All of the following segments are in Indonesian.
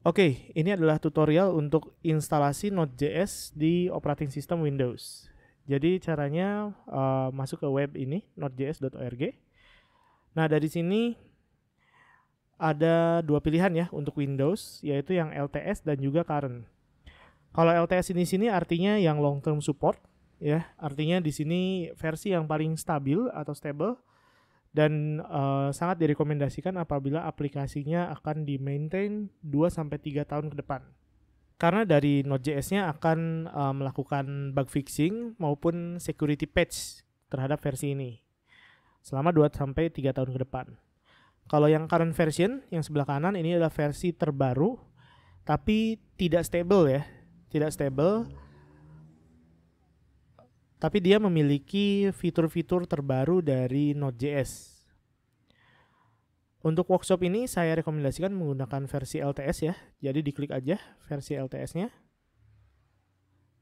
Oke, ini adalah tutorial untuk instalasi Node.js di operating system Windows. Jadi caranya masuk ke web ini nodejs.org. Nah, dari sini ada dua pilihan ya untuk Windows, yaitu yang LTS dan juga current. Kalau LTS ini sini artinya yang long term support ya, artinya di sini versi yang paling stabil atau stable dan sangat direkomendasikan apabila aplikasinya akan di-maintain 2-3 tahun ke depan. Karena dari Node.js-nya akan melakukan bug fixing maupun security patch terhadap versi ini selama 2-3 tahun ke depan. Kalau yang current version yang sebelah kanan ini adalah versi terbaru tapi tidak stable ya, tidak stable. Tapi dia memiliki fitur-fitur terbaru dari Node.js. Untuk workshop ini saya rekomendasikan menggunakan versi LTS ya. Jadi diklik aja versi LTS-nya.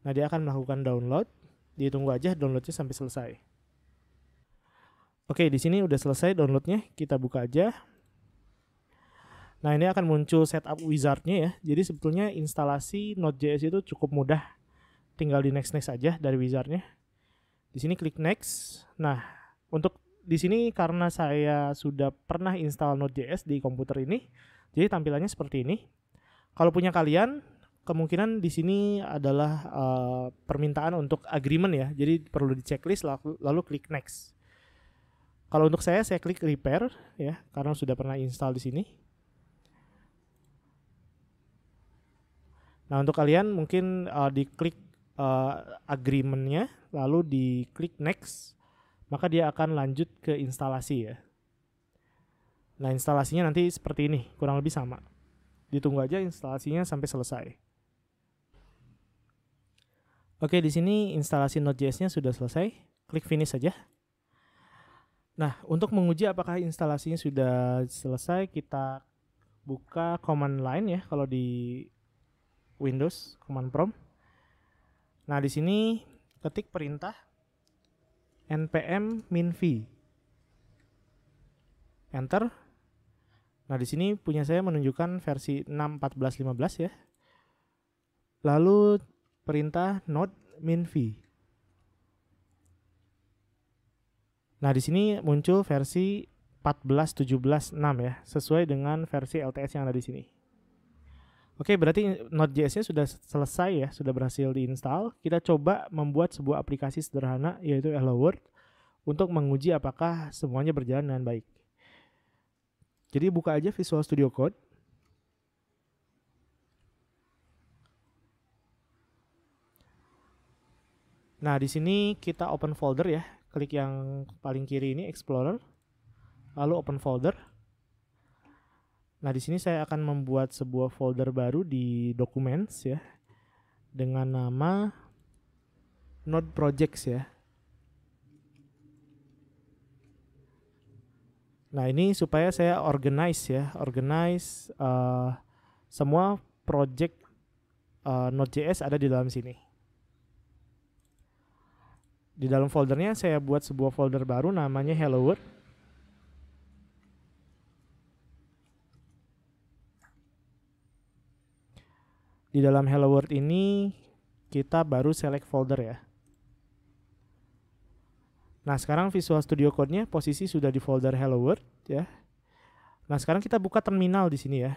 Nah, dia akan melakukan download. Ditunggu aja downloadnya sampai selesai. Oke, di sini udah selesai downloadnya. Kita buka aja. Nah, ini akan muncul setup wizard-nya ya. Jadi sebetulnya instalasi Node.js itu cukup mudah. Tinggal di next aja dari wizard-nya. Di sini klik next. Nah, untuk di sini karena saya sudah pernah install Node.js di komputer ini, jadi tampilannya seperti ini. Kalau punya kalian, kemungkinan di sini adalah permintaan untuk agreement ya. Jadi perlu di checklist lalu klik next. Kalau untuk saya klik repair ya, karena sudah pernah install di sini. Nah, untuk kalian mungkin diklik agreement-nya, lalu diklik next, maka dia akan lanjut ke instalasi ya. Nah, instalasinya nanti seperti ini, kurang lebih sama. Ditunggu aja instalasinya sampai selesai. Oke, di sini instalasi Node.js-nya sudah selesai. Klik finish saja. Nah, untuk menguji apakah instalasinya sudah selesai, kita buka command line ya kalau di Windows, command prompt. Nah, di sini ketik perintah npm minv. Enter. Nah, di sini punya saya menunjukkan versi 6.14.15 ya. Lalu perintah node minv. Nah, di sini muncul versi 14.17.6 ya, sesuai dengan versi LTS yang ada di sini. Oke, berarti Node.js-nya sudah selesai ya, sudah berhasil diinstal. Kita coba membuat sebuah aplikasi sederhana yaitu Hello World untuk menguji apakah semuanya berjalan dengan baik. Jadi buka aja Visual Studio Code. Nah, di sini kita open folder ya. Klik yang paling kiri ini Explorer. Lalu open folder. Nah, di sini saya akan membuat sebuah folder baru di Documents ya, dengan nama Node Projects ya. Nah, ini supaya saya organize semua project Node.js ada di dalam sini. Di dalam foldernya saya buat sebuah folder baru namanya Hello World. Di dalam Hello World ini kita baru select folder ya. Nah, sekarang Visual Studio Code-nya posisi sudah di folder Hello World ya. Nah, sekarang kita buka terminal di sini ya.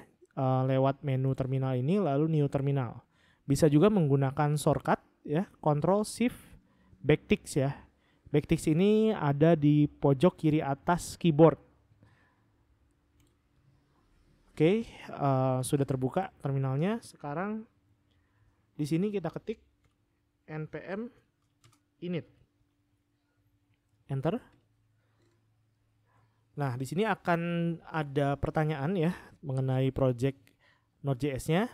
Lewat menu terminal ini lalu new terminal. Bisa juga menggunakan shortcut ya, Ctrl Shift Backticks ya. Backticks ini ada di pojok kiri atas keyboard. Oke, sudah terbuka terminalnya. Sekarang di sini kita ketik npm init. Enter. Nah, di sini akan ada pertanyaan ya mengenai project Node.js-nya.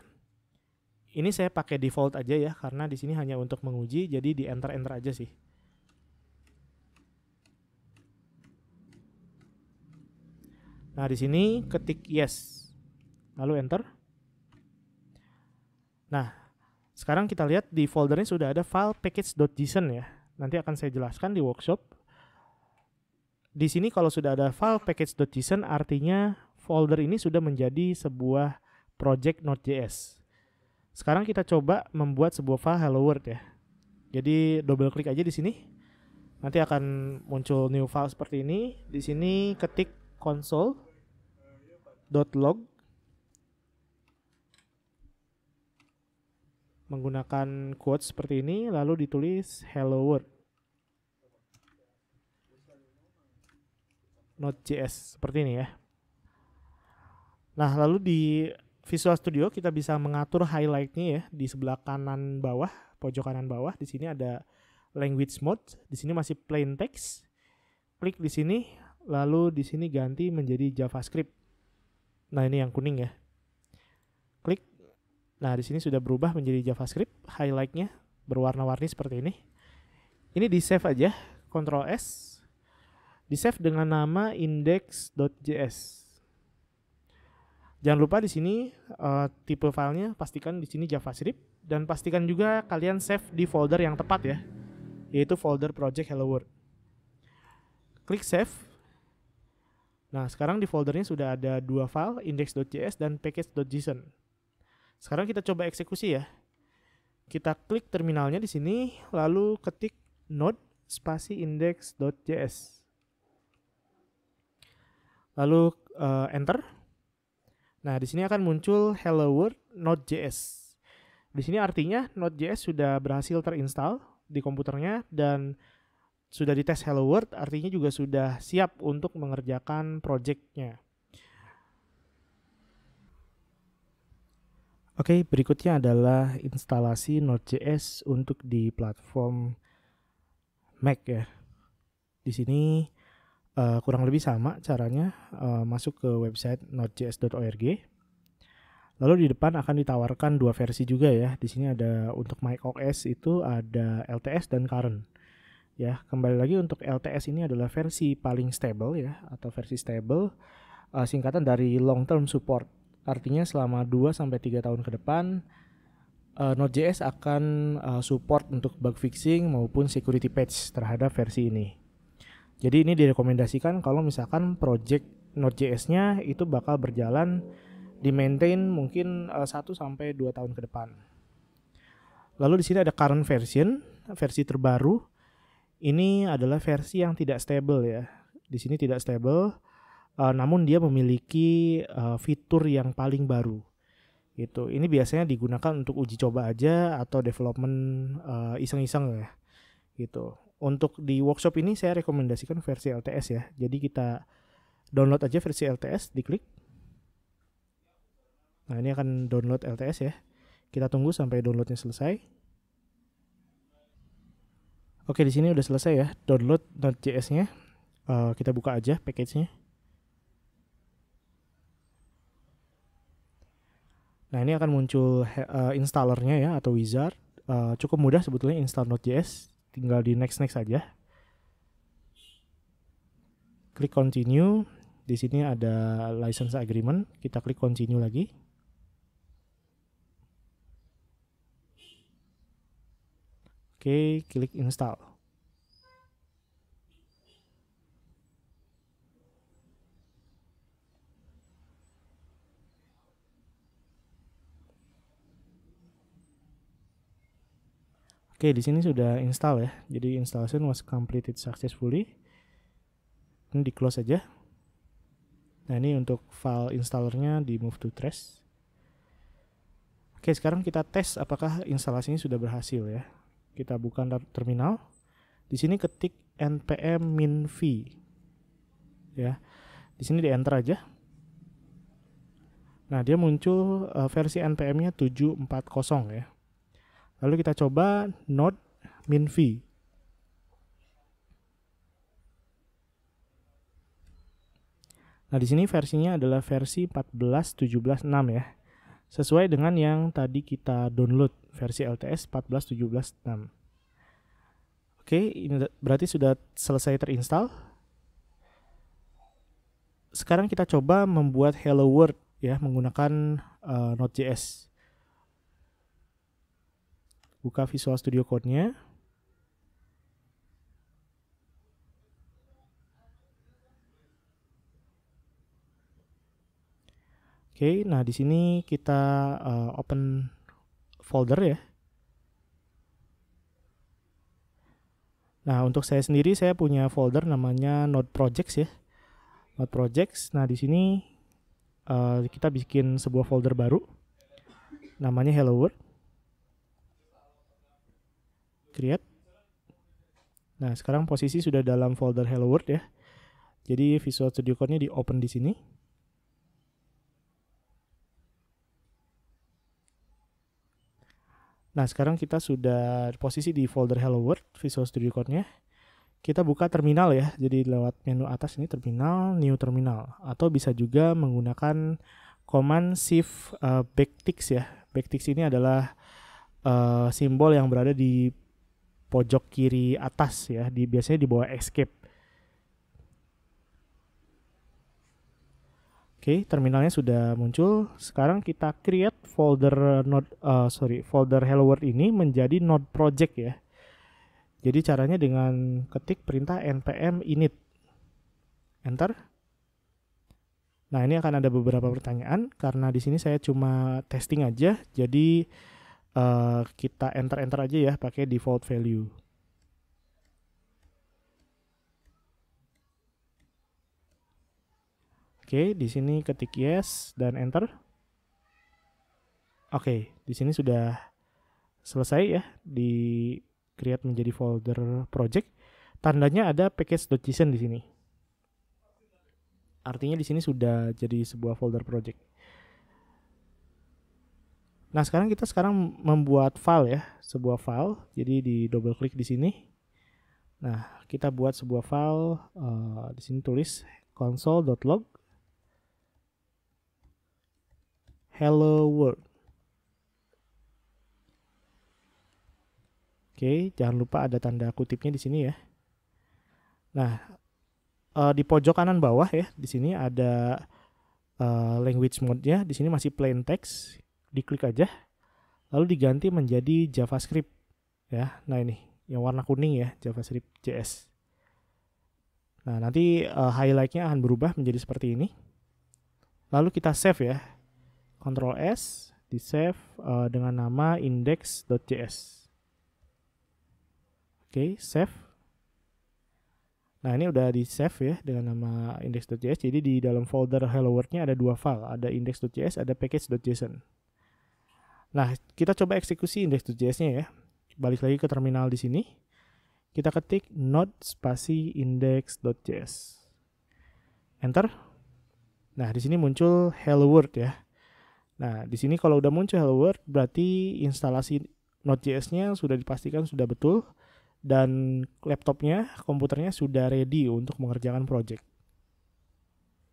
Ini saya pakai default aja ya karena di sini hanya untuk menguji, jadi di enter aja sih. Nah, di sini ketik yes. Lalu enter. Nah, sekarang kita lihat di foldernya sudah ada file package.json ya. Nanti akan saya jelaskan di workshop. Di sini kalau sudah ada file package.json artinya folder ini sudah menjadi sebuah project Node.js. Sekarang kita coba membuat sebuah file hello world ya. Jadi double klik aja di sini. Nanti akan muncul new file seperti ini. Di sini ketik console.log menggunakan quotes seperti ini, lalu ditulis hello world Node.js seperti ini ya. Nah, lalu di Visual Studio kita bisa mengatur highlight-nya ya di sebelah kanan bawah, pojok kanan bawah. Di sini ada language mode, di sini masih plain text. Klik di sini, lalu di sini ganti menjadi JavaScript. Nah, ini yang kuning ya. Klik. Nah, di sini sudah berubah menjadi JavaScript, highlight-nya berwarna-warni seperti ini. Ini di save aja, Ctrl S. Di save dengan nama index.js. Jangan lupa di sini tipe filenya pastikan di sini JavaScript dan pastikan juga kalian save di folder yang tepat ya, yaitu folder project hello world. Klik save. Nah, sekarang di foldernya sudah ada dua file, index.js dan package.json. Sekarang kita coba eksekusi ya. Kita klik terminalnya di sini, lalu ketik node spasi index.js. Lalu enter. Nah, di sini akan muncul hello world Node.js. Di sini artinya Node.js sudah berhasil terinstall di komputernya dan sudah dites hello world, artinya juga sudah siap untuk mengerjakan project-nya. Oke, berikutnya adalah instalasi Node.js untuk di platform Mac ya. Di sini kurang lebih sama caranya, masuk ke website nodejs.org. Lalu di depan akan ditawarkan dua versi juga ya. Di sini ada untuk macOS itu ada LTS dan current. Ya, kembali lagi untuk LTS ini adalah versi paling stable ya, atau versi stable, singkatan dari long term support. Artinya selama 2 sampai 3 tahun ke depan Node.js akan support untuk bug fixing maupun security patch terhadap versi ini. Jadi ini direkomendasikan kalau misalkan project Node.js-nya itu bakal berjalan di maintain mungkin 1 sampai 2 tahun ke depan. Lalu di sini ada current version, versi terbaru. Ini adalah versi yang tidak stable ya. Di sini tidak stable, namun dia memiliki fitur yang paling baru. Gitu. Ini biasanya digunakan untuk uji coba aja atau development iseng-iseng ya. Gitu. Untuk di workshop ini saya rekomendasikan versi LTS ya. Jadi kita download aja versi LTS, diklik. Nah, ini akan download LTS ya. Kita tunggu sampai downloadnya selesai. Oke, di sini udah selesai ya download Node.js-nya. Kita buka aja package-nya. Nah, ini akan muncul installernya ya atau wizard. Cukup mudah sebetulnya install Node.js. Tinggal di next saja. Klik continue. Di sini ada license agreement. Kita klik continue lagi. Oke, klik install. Oke, di sini sudah install ya. Jadi installation was completed successfully. Ini di close aja. Nah, ini untuk file installernya di move to trash. Oke, sekarang kita tes apakah instalasinya sudah berhasil ya. Kita buka terminal. Di sini ketik npm minv. Ya. Di sini di enter aja. Nah, dia muncul versi npm-nya 740 ya. Lalu kita coba node minv. Nah, di sini versinya adalah versi 14.17.6 ya. Sesuai dengan yang tadi kita download, versi LTS 14.17.6. Oke, ini berarti sudah selesai terinstall. Sekarang kita coba membuat hello world ya menggunakan Node.js. Buka Visual Studio Code-nya. Oke, nah di sini kita open folder ya. Nah, untuk saya sendiri saya punya folder namanya Node Projects ya. Node Projects. Nah, di sini kita bikin sebuah folder baru namanya Hello World. Create. Nah, sekarang posisi sudah dalam folder Hello World ya. Jadi Visual Studio Code-nya di open di sini. Nah, sekarang kita sudah posisi di folder Hello World, Visual Studio Code-nya. Kita buka terminal ya, jadi lewat menu atas ini terminal, new terminal. Atau bisa juga menggunakan command shift backticks ya. Backticks ini adalah simbol yang berada di pojok kiri atas ya, biasanya di bawah escape. Oke, terminalnya sudah muncul. Sekarang kita create folder folder Hello World ini menjadi Node Project ya. Jadi caranya dengan ketik perintah npm init. Enter. Nah, ini akan ada beberapa pertanyaan karena di sini saya cuma testing aja. Jadi kita enter aja ya pakai default value. Oke, di sini ketik yes dan enter. Oke, di sini sudah selesai ya di create menjadi folder project. Tandanya ada package.json di sini. Artinya di sini sudah jadi sebuah folder project. Nah, kita sekarang membuat file ya, sebuah file. Jadi di double klik di sini. Nah, kita buat sebuah file di sini tulis console.log hello world. Oke, jangan lupa ada tanda kutipnya di sini ya. Nah, di pojok kanan bawah ya, di sini ada language mode-nya. Di sini masih plain text, diklik aja, lalu diganti menjadi JavaScript ya. Nah, ini yang warna kuning ya, JavaScript JS. Nah, nanti highlight-nya akan berubah menjadi seperti ini. Lalu kita save ya. Ctrl S, di save dengan nama index.js. Oke, save. Nah, ini udah di save ya dengan nama index.js. Jadi di dalam folder hello world-nya ada dua file, ada index.js, ada package.json. Nah, kita coba eksekusi index.js-nya ya. Balik lagi ke terminal di sini. Kita ketik node spasi index.js. Enter. Nah, di sini muncul hello world ya. Nah, di sini kalau udah muncul hello world berarti instalasi Node.js-nya sudah dipastikan sudah betul dan laptopnya, komputernya sudah ready untuk mengerjakan project.